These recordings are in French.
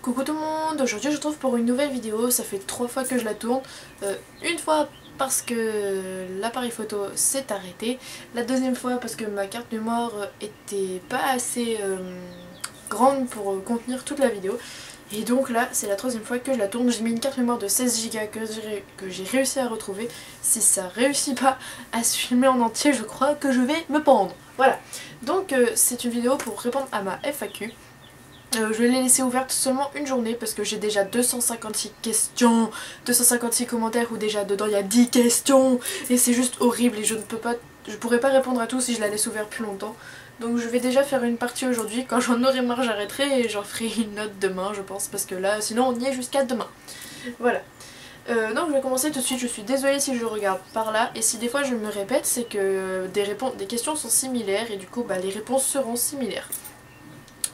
Coucou tout le monde, aujourd'hui je vous retrouve pour une nouvelle vidéo, ça fait 3 fois que je la tourne, une fois parce que l'appareil photo s'est arrêté, la deuxième fois parce que ma carte mémoire était pas assez grande pour contenir toute la vidéo, et donc là c'est la troisième fois que je la tourne. J'ai mis une carte mémoire de 16 Go que j'ai réussi à retrouver. Si ça réussit pas à se filmer en entier, je crois que je vais me pendre. Voilà, donc c'est une vidéo pour répondre à ma FAQ. Je vais les laisser ouvertes seulement une journée parce que j'ai déjà 256 questions, 256 commentaires où déjà dedans il y a 10 questions et c'est juste horrible et je pourrais pas répondre à tout si je la laisse ouverte plus longtemps. Donc je vais déjà faire une partie aujourd'hui, quand j'en aurai marre j'arrêterai et j'en ferai une autre demain je pense, parce que là sinon on y est jusqu'à demain. Voilà. Donc je vais commencer tout de suite. Je suis désolée si je regarde par là et si des fois je me répète, c'est que des questions sont similaires et du coup les réponses seront similaires.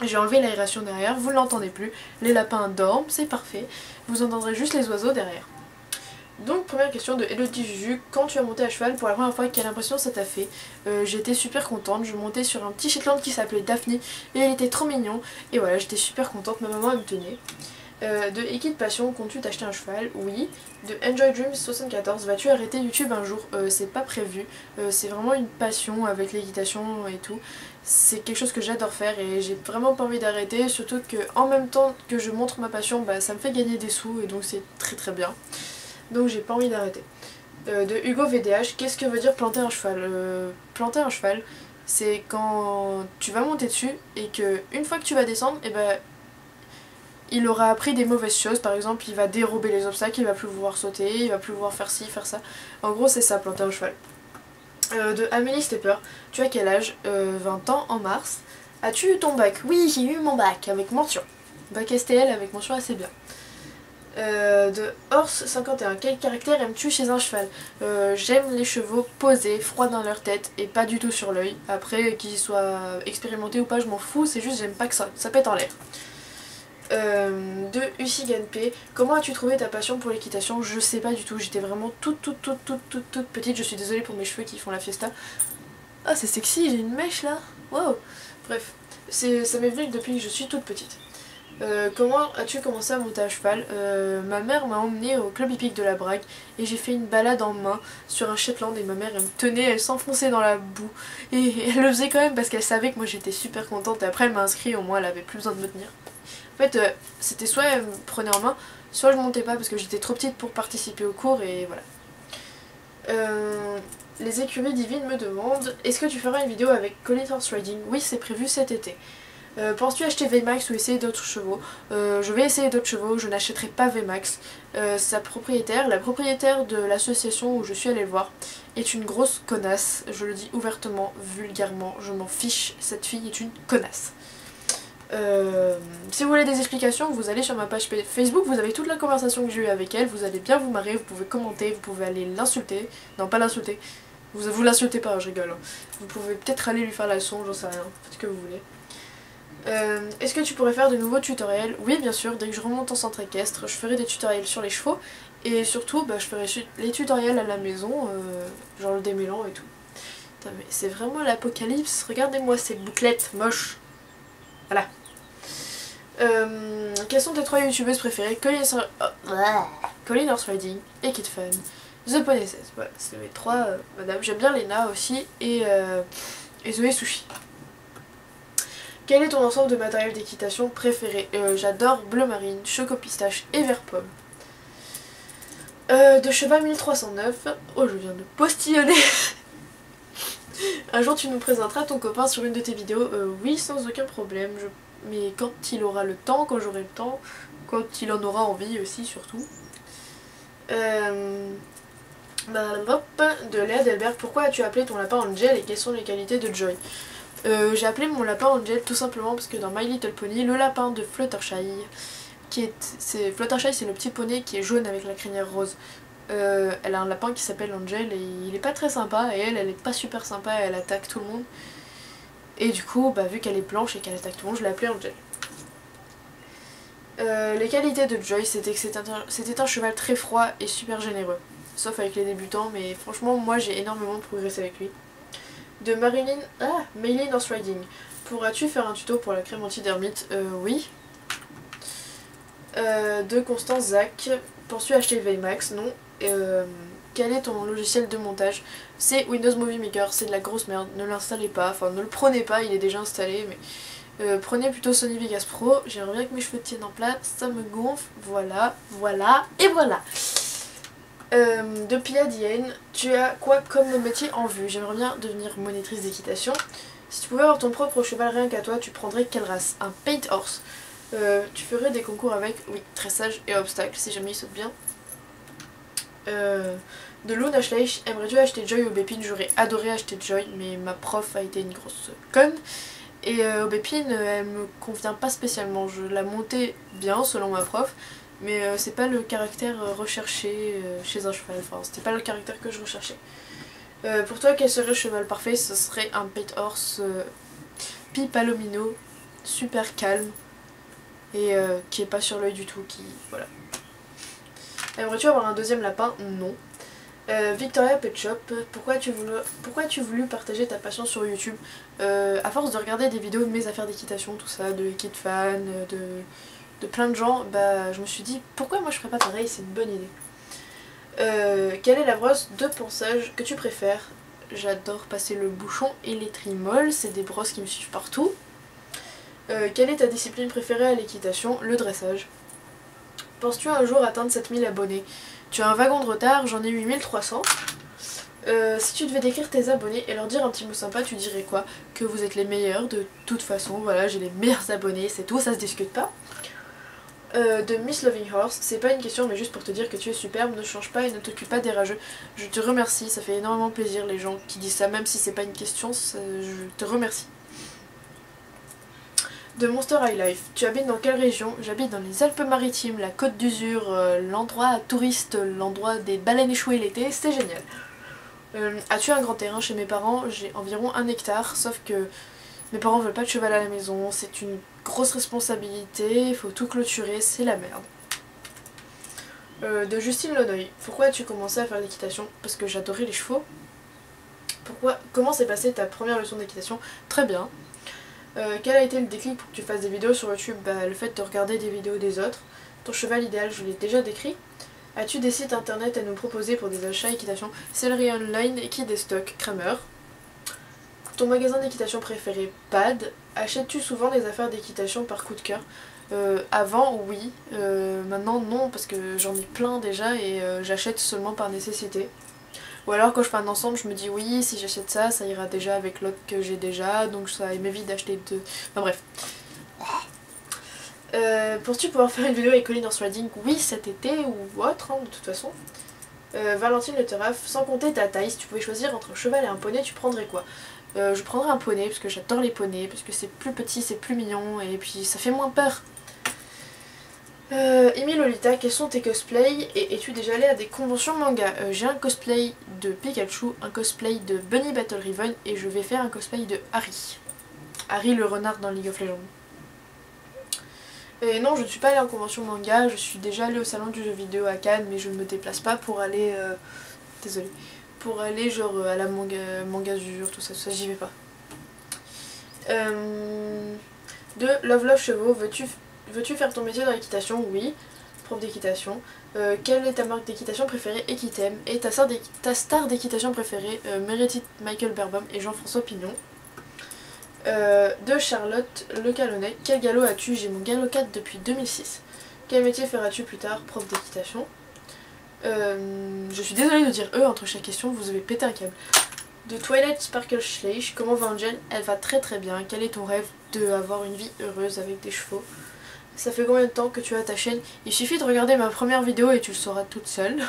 J'ai enlevé l'aération derrière, vous ne l'entendez plus, les lapins dorment, c'est parfait, vous entendrez juste les oiseaux derrière. Donc première question de Elodie Juju, quand tu as monté à cheval pour la première fois, quelle impression ça t'a fait? J'étais super contente, je montais sur un petit Shetland qui s'appelait Daphne et il était trop mignon, et voilà j'étais super contente, ma maman elle me tenait. De Ekid Passion, comptes-tu t'acheter un cheval? Oui. De Enjoy Dreams 74, vas-tu arrêter YouTube un jour? C'est pas prévu, c'est vraiment une passion avec l'équitation et tout. C'est quelque chose que j'adore faire et j'ai vraiment pas envie d'arrêter, surtout que en même temps que je montre ma passion, ça me fait gagner des sous et donc c'est très très bien. Donc j'ai pas envie d'arrêter. De Hugo VDH, qu'est-ce que veut dire planter un cheval? Planter un cheval, c'est quand tu vas monter dessus et que une fois que tu vas descendre, il aura appris des mauvaises choses. Par exemple il va dérober les obstacles, il va plus pouvoir sauter, il va plus pouvoir faire ci, faire ça. En gros c'est ça, planter un cheval. De Amélie Stepper, tu as quel âge? 20 ans en mars. As-tu eu ton bac? Oui, j'ai eu mon bac avec mention. Bac STL avec mention assez bien. De Horse 51, quel caractère aimes-tu chez un cheval? J'aime les chevaux posés, froids dans leur tête et pas du tout sur l'œil. Après qu'ils soient expérimentés ou pas je m'en fous, c'est juste j'aime pas que ça pète en l'air. De Usigan P, comment as-tu trouvé ta passion pour l'équitation? Je sais pas du tout, j'étais vraiment toute petite, je suis désolée pour mes cheveux qui font la fiesta. Ah c'est sexy, j'ai une mèche là, wow. Bref, ça m'est venu depuis que je suis toute petite. Comment as-tu commencé à monter à cheval? Ma mère m'a emmenée au club hippique de la Brague et j'ai fait une balade en main sur un Shetland et ma mère elle me tenait, elle s'enfonçait dans la boue et elle le faisait quand même parce qu'elle savait que moi j'étais super contente et après elle m'a inscrit, au moins elle avait plus besoin de me tenir. En fait c'était soit elle me prenait en main, soit je montais pas parce que j'étais trop petite pour participer au cours et voilà. Les écuries divines me demandent, est-ce que tu feras une vidéo avec Colin Horse Riding? Oui c'est prévu cet été. Penses-tu acheter VMAX ou essayer d'autres chevaux? Je vais essayer d'autres chevaux, je n'achèterai pas VMAX. La propriétaire de l'association où je suis allée le voir, est une grosse connasse. Je le dis ouvertement, vulgairement, je m'en fiche, cette fille est une connasse. Si vous voulez des explications, vous allez sur ma page Facebook, vous avez toute la conversation que j'ai eue avec elle, vous allez bien vous marrer, vous pouvez commenter, vous pouvez aller l'insulter. Non, pas l'insulter. Vous l'insultez pas, je rigole. Vous pouvez peut-être aller lui faire la leçon, j'en sais rien, faites ce que vous voulez. Est-ce que tu pourrais faire de nouveaux tutoriels? Oui bien sûr, dès que je remonte en centre équestre, je ferai des tutoriels sur les chevaux et surtout je ferai les tutoriels à la maison, genre le démêlant et tout. Putain mais c'est vraiment l'apocalypse, regardez-moi ces bouclettes moches. Voilà. Quelles sont tes 3 youtubeuses préférées? Colin Horse Riding, Ekid Fun, The Ponycess. Voilà, c'est mes 3 madame. J'aime bien Lena aussi et Zoé Sushi. Quel est ton ensemble de matériel d'équitation préféré? J'adore bleu marine, choco pistache et vert pomme. De cheval 1309. Oh je viens de postillonner. Un jour tu nous présenteras ton copain sur une de tes vidéos. Oui sans aucun problème. Mais quand il aura le temps, quand j'aurai le temps, quand il en aura envie aussi surtout. De Léa Delbert, pourquoi as-tu appelé ton lapin Angel et quelles sont les qualités de Joy? J'ai appelé mon lapin Angel tout simplement parce que dans My Little Pony, le lapin de Fluttershy, Fluttershy c'est le petit poney qui est jaune avec la crinière rose. Elle a un lapin qui s'appelle Angel et il est pas très sympa et elle est pas super sympa, elle attaque tout le monde. Et du coup, vu qu'elle est blanche et qu'elle attaque tout le monde, je l'ai appelée Angel. Les qualités de Joy, c'était que c'était un cheval très froid et super généreux. Sauf avec les débutants, mais franchement moi j'ai énormément progressé avec lui. De Maylin Horse Riding. Pourras-tu faire un tuto pour la crème anti-dermite? Oui. De Constance Zach. Penses-tu acheter VMAX? Non. Quel est ton logiciel de montage? C'est Windows Movie Maker, c'est de la grosse merde, ne l'installez pas, enfin ne le prenez pas, il est déjà installé, mais prenez plutôt Sony Vegas Pro. J'aimerais bien que mes cheveux tiennent en place, ça me gonfle, voilà, voilà, et voilà. De Pia Diane, tu as quoi comme métier en vue? J'aimerais bien devenir monitrice d'équitation. Si tu pouvais avoir ton propre cheval rien qu'à toi, tu prendrais quelle race? Un paint horse. Tu ferais des concours avec? Oui, dressage et obstacle, si jamais il saute bien. De Luna Schleich, aimerais-tu acheter Joy ou Bépine? J'aurais adoré acheter Joy, mais ma prof a été une grosse conne. Et Aubépine, elle me convient pas spécialement. Je la montais bien selon ma prof, mais c'est pas le caractère recherché chez un cheval. Enfin, c'était pas le caractère que je recherchais. Pour toi, quel serait le cheval parfait? Ce serait un Pet Horse Pi Palomino, super calme et qui est pas sur l'œil du tout. Qui voilà. Aimerais-tu avoir un deuxième lapin? Non. Victoria Pet Shop, pourquoi tu voulu partager ta passion sur YouTube? À force de regarder des vidéos de mes affaires d'équitation, tout ça, de Kidfan, de plein de gens, bah je me suis dit pourquoi moi je ferais pas pareil, c'est une bonne idée. Quelle est la brosse de ponçage que tu préfères? J'adore passer le bouchon et les trimolles, c'est des brosses qui me suivent partout. Quelle est ta discipline préférée à l'équitation? Le dressage. Penses-tu un jour atteindre 7000 abonnés? Tu as un wagon de retard, j'en ai 8300. Si tu devais décrire tes abonnés et leur dire un petit mot sympa, tu dirais quoi? Que vous êtes les meilleurs de toute façon, voilà, j'ai les meilleurs abonnés, c'est tout, ça se discute pas. De Miss Loving Horse, c'est pas une question mais juste pour te dire que tu es superbe, ne change pas et ne t'occupe pas des rageux. Je te remercie, ça fait énormément plaisir les gens qui disent ça, même si c'est pas une question, je te remercie. De Monster High Life, tu habites dans quelle région? J'habite dans les Alpes-Maritimes, la Côte d'Uzur, l'endroit touriste, l'endroit des baleines échouées l'été, c'est génial. As-tu un grand terrain? Chez mes parents, j'ai environ 1 hectare, sauf que mes parents veulent pas de cheval à la maison, c'est une grosse responsabilité, il faut tout clôturer, c'est la merde. De Justine Lonoy, pourquoi as-tu commencé à faire l'équitation? Parce que j'adorais les chevaux. Comment s'est passée ta première leçon d'équitation? Très bien. Quel a été le déclic pour que tu fasses des vidéos sur YouTube? Bah, le fait de regarder des vidéos des autres. Ton cheval idéal, je l'ai déjà décrit. As-tu des sites internet à nous proposer pour des achats équitation? Céleri Online, Equi des stocks, Kramer. Ton magasin d'équitation préféré? Pad. Achètes-tu souvent des affaires d'équitation par coup de cœur? Avant, oui. Maintenant, non, parce que j'en ai plein déjà et j'achète seulement par nécessité. Ou alors quand je fais un ensemble, je me dis oui, si j'achète ça, ça ira déjà avec l'autre que j'ai déjà, donc ça m'évite d'acheter deux. Enfin bref. Penses-tu pouvoir faire une vidéo avec Colline Horse Riding? Oui, cet été ou autre, hein, de toute façon. Valentine Le Teraf, sans compter ta taille, si tu pouvais choisir entre un cheval et un poney, tu prendrais quoi? Je prendrais un poney, parce que j'adore les poneys, parce que c'est plus petit, c'est plus mignon, et puis ça fait moins peur. Amy Lolita, quels sont tes cosplays et es-tu déjà allé à des conventions manga? J'ai un cosplay de Pikachu, un cosplay de Bunny Battle Ribbon et je vais faire un cosplay de Harry. Harry le renard dans League of Legends. Et non, je ne suis pas allée en convention manga, je suis déjà allée au salon du jeu vidéo à Cannes mais je ne me déplace pas pour aller... désolée. Pour aller genre à la Mangazur, tout ça j'y vais pas. De Love Love Chevaux, veux-tu faire ton métier dans l'équitation? Oui. Prof d'équitation. Quelle est ta marque d'équitation préférée et qui t'aime? Et ta star d'équitation préférée? Meredith Michael Berbom et Jean-François Pignon. De Charlotte Le Calonnet. Quel galop as-tu? J'ai mon galop 4 depuis 2006. Quel métier feras-tu plus tard? Prof d'équitation. Je suis désolée de dire entre chaque question, vous avez pété un câble. De Twilight Sparkle Schleich, comment va Angel? Elle va très très bien. Quel est ton rêve? De avoir une vie heureuse avec des chevaux. Ça fait combien de temps que tu as ta chaîne? Il suffit de regarder ma première vidéo et tu le sauras toute seule.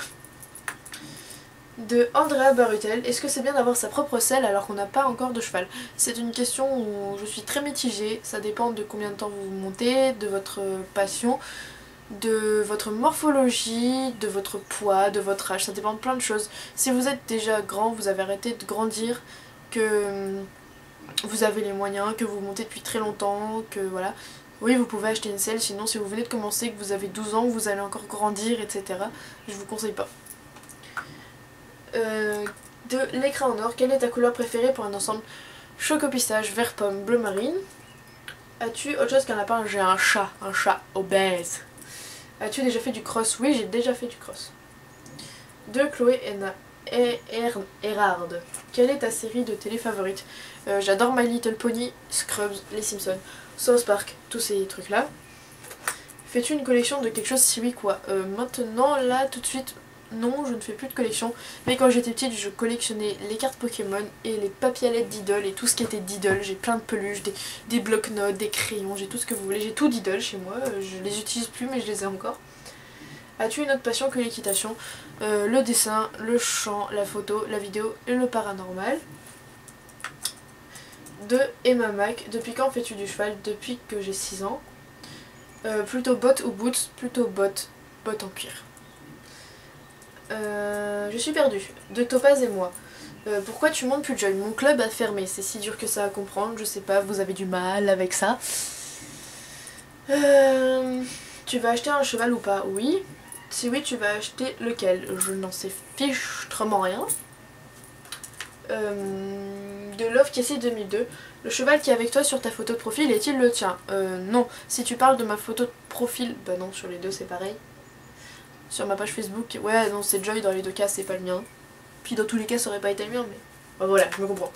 De Andrea Barutel, est-ce que c'est bien d'avoir sa propre selle alors qu'on n'a pas encore de cheval? C'est une question où je suis très mitigée, ça dépend de combien de temps vous montez, de votre passion, de votre morphologie, de votre poids, de votre âge, ça dépend de plein de choses. Si vous êtes déjà grand, vous avez arrêté de grandir, que vous avez les moyens, que vous montez depuis très longtemps, que voilà... Oui, vous pouvez acheter une selle, sinon si vous venez de commencer, que vous avez 12 ans, vous allez encore grandir, etc. Je vous conseille pas. De l'écran en or, quelle est ta couleur préférée pour un ensemble? Choco pistache, vert pomme, bleu marine. As-tu autre chose qu'un lapin? J'ai un chat obèse. As-tu déjà fait du cross? Oui, j'ai déjà fait du cross. De Chloé Erhard. Quelle est ta série de télé favorite? J'adore My Little Pony, Scrubs, Les Simpsons, South Park, tous ces trucs là. Fais-tu une collection de quelque chose? Si oui, quoi? Maintenant, là, tout de suite, non, je ne fais plus de collection. Mais quand j'étais petite, je collectionnais les cartes Pokémon et les papialettes d'Idol et tout ce qui était d'Idol. J'ai plein de peluches, des blocs-notes, des crayons, j'ai tout ce que vous voulez. J'ai tout d'Idol chez moi, je les utilise plus mais je les ai encore. As-tu une autre passion que l'équitation? Le dessin, le chant, la photo, la vidéo et le paranormal. De Emma Mac. Depuis quand fais-tu du cheval? Depuis que j'ai 6 ans. Plutôt bottes ou boots? Plutôt bottes. Bottes en cuir. Je suis perdue. De Topaz et moi. Pourquoi tu montes plus de Joy? Mon club a fermé. C'est si dur que ça à comprendre. Je sais pas, vous avez du mal avec ça. Tu vas acheter un cheval ou pas? Oui. Si oui, tu vas acheter lequel? Je n'en sais fichtrement rien. De Love Casey 2002. Le cheval qui est avec toi sur ta photo de profil est-il le tien? Non. Si tu parles de ma photo de profil, bah non, sur les deux c'est pareil. Sur ma page Facebook, ouais, non, c'est Joy dans les deux cas, c'est pas le mien. Puis dans tous les cas, ça aurait pas été le mien, mais bah, voilà, je me comprends.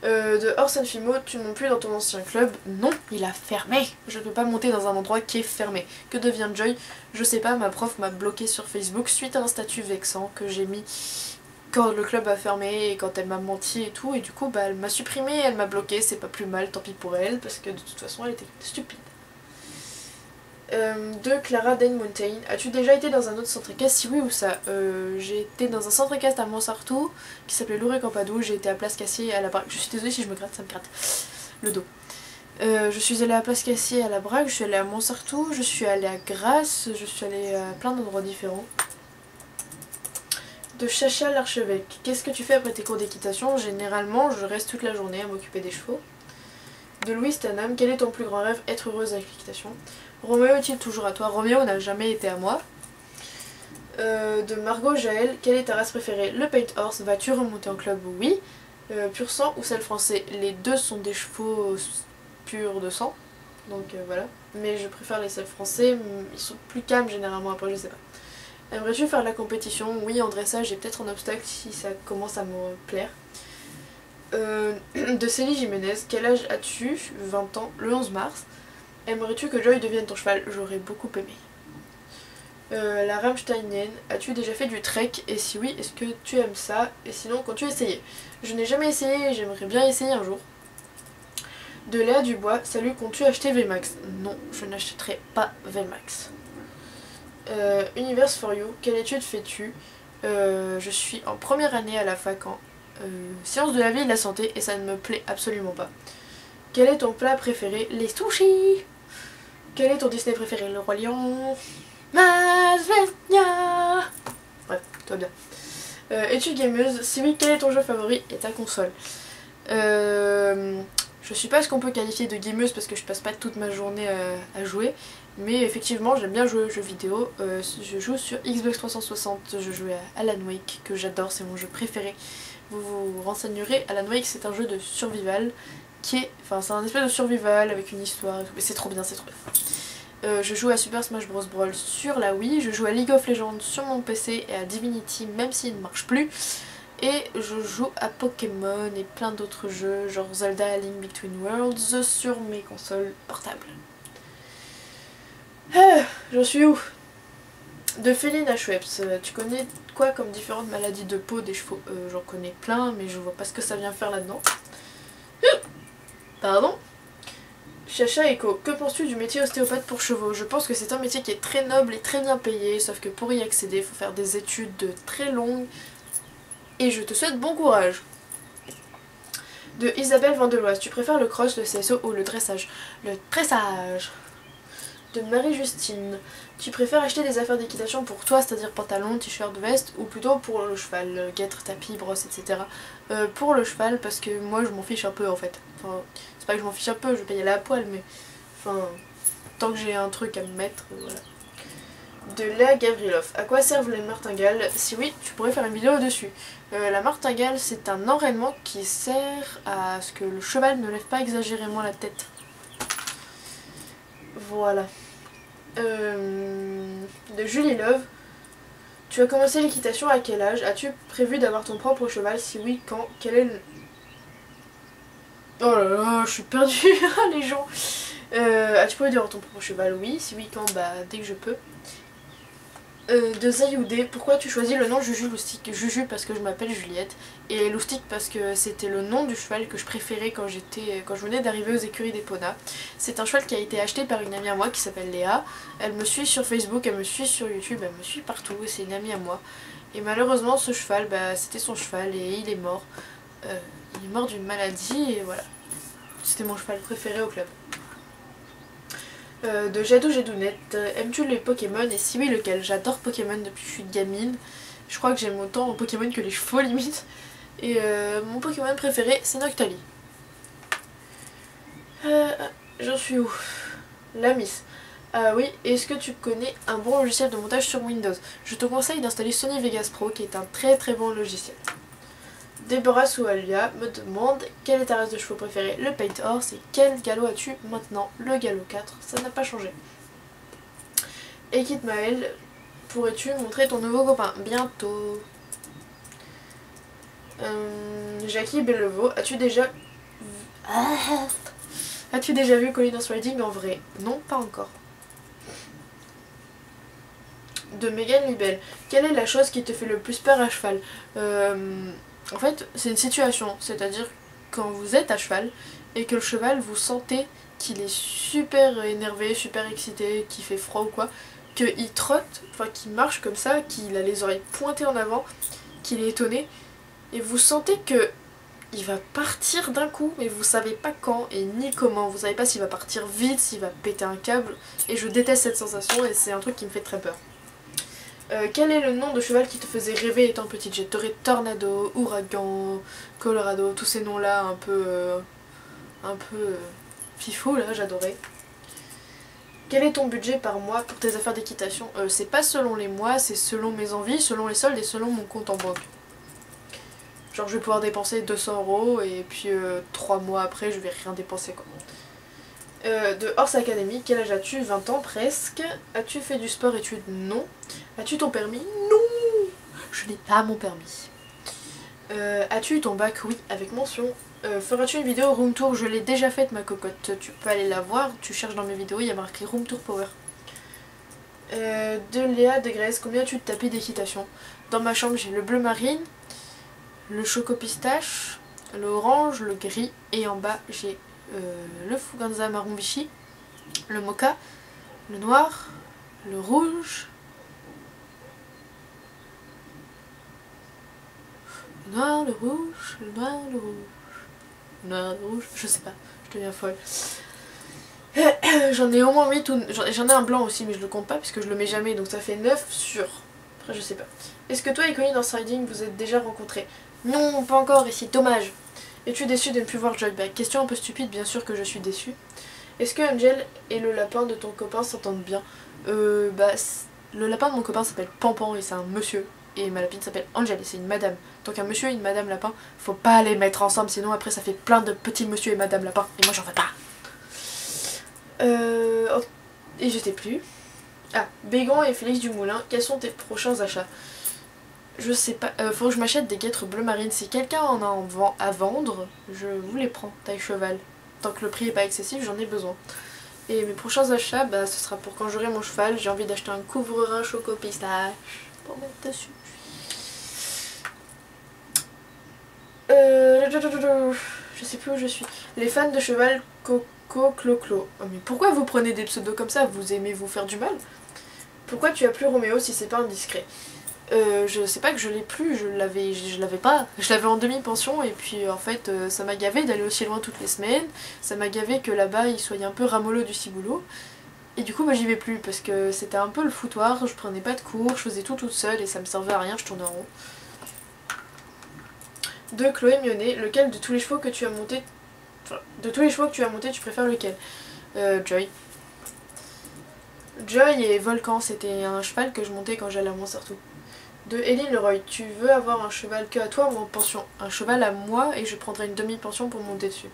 De Orson Fimo, tu montes plus dans ton ancien club? Non, il a fermé. Je ne peux pas monter dans un endroit qui est fermé. Que devient Joy? Je sais pas, ma prof m'a bloqué sur Facebook suite à un statut vexant que j'ai mis quand le club a fermé et quand elle m'a menti et tout. Et du coup, bah, elle m'a supprimé, elle m'a bloqué, c'est pas plus mal, tant pis pour elle, parce que de toute façon, elle était stupide. De Clara Dane Mountain. As-tu déjà été dans un autre centre équestre? Si oui, où ça? J'ai été dans un centre équestre à Montsartou qui s'appelait Louré Campadou. J'ai été à Place Cassier à la Braque. Je suis désolée si je me gratte, ça me gratte le dos. Je suis allée à Place Cassier à la Braque, je suis allée à Montsartou, je suis allée à Grasse, je suis allée à plein d'endroits différents. De Chacha l'Archevêque. Qu'est-ce que tu fais après tes cours d'équitation? Généralement, je reste toute la journée à m'occuper des chevaux. De Louis Stanham. Quel est ton plus grand rêve? Être heureuse avec l'équitation. Roméo est-il toujours à toi? Roméo n'a jamais été à moi. De Margot Jaël. Quelle est ta race préférée? Le Paint Horse. Vas-tu remonter en club? Oui. Pur sang ou sel français? Les deux sont des chevaux purs de sang. Donc voilà. Mais je préfère les sels français. Ils sont plus calmes généralement après, je sais pas. Aimerais-tu faire de la compétition? Oui, en dressage et peut-être en obstacle si ça commence à me plaire. De Célie Jiménez. Quel âge as-tu? 20 ans. Le 11 mars. Aimerais-tu que Joy devienne ton cheval? J'aurais beaucoup aimé. La Rammsteinienne. As-tu déjà fait du trek? Et si oui, est-ce que tu aimes ça? Et sinon, quand tu as essayé? Je n'ai jamais essayé et j'aimerais bien essayer un jour. De Léa Dubois. Salut, comptes-tu acheter VMAX? Non, je n'achèterai pas VMAX. Universe for You. Quelle étude fais-tu? Je suis en première année à la fac en sciences de la vie et de la santé et ça ne me plaît absolument pas. Quel est ton plat préféré? Les sushis. Quel est ton Disney préféré? Le Roi Lion. Masvenia. Bref, tout va bien. Es-tu gameuse? Si oui, quel est ton jeu favori et ta console? Je sais pas ce qu'on peut qualifier de gameuse parce que je passe pas toute ma journée à jouer. Mais effectivement, j'aime bien jouer aux jeux vidéo. Je joue sur Xbox 360, je joue à Alan Wake, que j'adore, c'est mon jeu préféré. Vous vous renseignerez, Alan Wake c'est un jeu de survival qui est... Enfin, c'est un espèce de survival avec une histoire et tout. Mais c'est trop bien, c'est trop bien. Je joue à Super Smash Bros Brawl sur la Wii, je joue à League of Legends sur mon PC et à Divinity même s'il ne marche plus. Et je joue à Pokémon et plein d'autres jeux, genre Zelda Link Between Worlds sur mes consoles portables. J'en suis où? De Féline à Schweppes. Tu connais quoi comme différentes maladies de peau des chevaux? J'en connais plein, mais je vois pas ce que ça vient faire là-dedans. Pardon. Chacha Echo, que penses-tu du métier ostéopathe pour chevaux? Je pense que c'est un métier qui est très noble et très bien payé, sauf que pour y accéder, il faut faire des études très longues. Et je te souhaite bon courage. De Isabelle Vandeloise, tu préfères le cross, le CSO ou le dressage? Le dressage. De Marie-Justine, tu préfères acheter des affaires d'équitation pour toi, c'est-à-dire pantalon, t-shirt, veste, ou plutôt pour le cheval, guêtre, tapis, brosse, etc. Pour le cheval, parce que moi je m'en fiche un peu en fait. Enfin, c'est pas que je m'en fiche un peu, je vais pas y aller à poil, mais enfin, tant que j'ai un truc à me mettre, voilà. De Léa Gavrilov, à quoi servent les martingales? Si oui, tu pourrais faire une vidéo dessus. La martingale, c'est un enraînement qui sert à ce que le cheval ne lève pas exagérément la tête. Voilà. De Julie Love. Tu as commencé l'équitation à quel âge? As-tu prévu d'avoir ton propre cheval? Si oui, quand? Quel est le... Oh là là, je suis perdue, les gens. As-tu prévu d'avoir ton propre cheval? Oui. Si oui, quand? Bah, dès que je peux. De Zayoudé, pourquoi tu choisis le nom Juju Loustic? Juju parce que je m'appelle Juliette et Loustic parce que c'était le nom du cheval que je préférais quand je venais d'arriver aux écuries d'Epona. C'est un cheval qui a été acheté par une amie à moi qui s'appelle Léa. Elle me suit sur Facebook, elle me suit sur YouTube, elle me suit partout, c'est une amie à moi. Et malheureusement ce cheval, bah, c'était son cheval et il est mort. Il est mort d'une maladie et voilà. C'était mon cheval préféré au club. De Jadou Jadounette, aimes-tu les Pokémon et si oui lequel? J'adore Pokémon depuis que je suis gamine. Je crois que j'aime autant Pokémon que les chevaux limite. Et mon Pokémon préféré c'est Noctali. J'en suis où? La Miss. Ah oui, est-ce que tu connais un bon logiciel de montage sur Windows? Je te conseille d'installer Sony Vegas Pro qui est un très bon logiciel. Déborah Soualia me demande quelle est ta race de chevaux préférée? Le Paint Horse. Et quel galop as-tu maintenant? Le galop 4, ça n'a pas changé. Ekit Maël, pourrais-tu montrer ton nouveau copain? Bientôt. Jackie Bellevaux, as-tu déjà vu Collin's Riding en vrai? Non, pas encore. De Megan Libel, quelle est la chose qui te fait le plus peur à cheval? En fait, c'est une situation, c'est-à-dire quand vous êtes à cheval et que le cheval, vous sentez qu'il est super énervé, super excité, qu'il fait froid ou quoi, qu'il trotte, enfin qu'il marche comme ça, qu'il a les oreilles pointées en avant, qu'il est étonné, et vous sentez que il va partir d'un coup, mais vous savez pas quand et ni comment, vous savez pas s'il va partir vite, s'il va péter un câble, et je déteste cette sensation et c'est un truc qui me fait très peur. Quel est le nom de cheval qui te faisait rêver étant petite? J'ai Tornado, Ouragan, Colorado, tous ces noms là un peu fifou là, j'adorais. Quel est ton budget par mois pour tes affaires d'équitation? C'est pas selon les mois, c'est selon mes envies, selon les soldes et selon mon compte en banque. Genre je vais pouvoir dépenser 200 € et puis 3 mois après je vais rien dépenser quoi. De Horse Academy, quel âge as-tu? 20 ans presque. As-tu fait du sport études? Non. As-tu ton permis? Non. Je n'ai pas mon permis. As-tu eu ton bac? Oui, avec mention. Feras-tu une vidéo room tour? Je l'ai déjà faite ma cocotte, tu peux aller la voir, tu cherches dans mes vidéos, il y a marqué room tour power. De Léa de Grèce, combien as-tu de tapis d'équitation? Dans ma chambre j'ai le bleu marine, le choco pistache, l'orange, le gris et en bas j'ai le Fuganza marron Vichy, le mocha, le noir, le rouge, le noir, le rouge, le noir, le rouge, le noir, le rouge, je sais pas, je deviens folle. J'en ai au moins 8 ou... J'en ai un blanc aussi mais je le compte pas parce que je le mets jamais donc ça fait 9 sur... Après je sais pas. Est-ce que toi et Colin dans Riding vous êtes déjà rencontrés? Non, pas encore et c'est dommage. Es-tu déçue de ne plus voir Joy Bag? Question un peu stupide, bien sûr que je suis déçue. Est-ce que Angel et le lapin de ton copain s'entendent bien? Bah, le lapin de mon copain s'appelle Pampan et c'est un monsieur. Et ma lapine s'appelle Angel et c'est une madame. Donc un monsieur et une madame lapin, faut pas les mettre ensemble sinon après ça fait plein de petits monsieur et madame lapin. Et moi j'en veux pas. Et je sais plus. Ah, Bégon et Félix Dumoulin, quels sont tes prochains achats? Je sais pas, faut que je m'achète des guêtres bleu marine. Si quelqu'un en a à vendre, je vous les prends, taille cheval. Tant que le prix est pas excessif, j'en ai besoin. Et mes prochains achats, bah, ce sera pour quand j'aurai mon cheval. J'ai envie d'acheter un couvre-rein choco pistache pour mettre dessus. Je sais plus où je suis. Les fans de cheval Coco Clo-Clo. Oh, mais pourquoi vous prenez des pseudos comme ça? Vous aimez vous faire du mal? Pourquoi tu as plus Roméo si c'est pas indiscret? Je sais pas que je l'ai plus, je l'avais pas, je l'avais en demi-pension et puis en fait ça m'a gavé d'aller aussi loin toutes les semaines, ça m'a gavé que là-bas il soit un peu ramollo du ciboulot et du coup moi j'y vais plus parce que c'était un peu le foutoir, je prenais pas de cours, je faisais tout toute seule et ça me servait à rien, je tournais en rond. De Chloé Mionnet, lequel de tous les chevaux que tu as monté, tu préfères lequel? Joy. Joy et Volcan, c'était un cheval que je montais quand j'allais à Montserrat. De Eline Leroy, tu veux avoir un cheval que à toi ou en pension? Un cheval à moi et je prendrai une demi-pension pour monter dessus.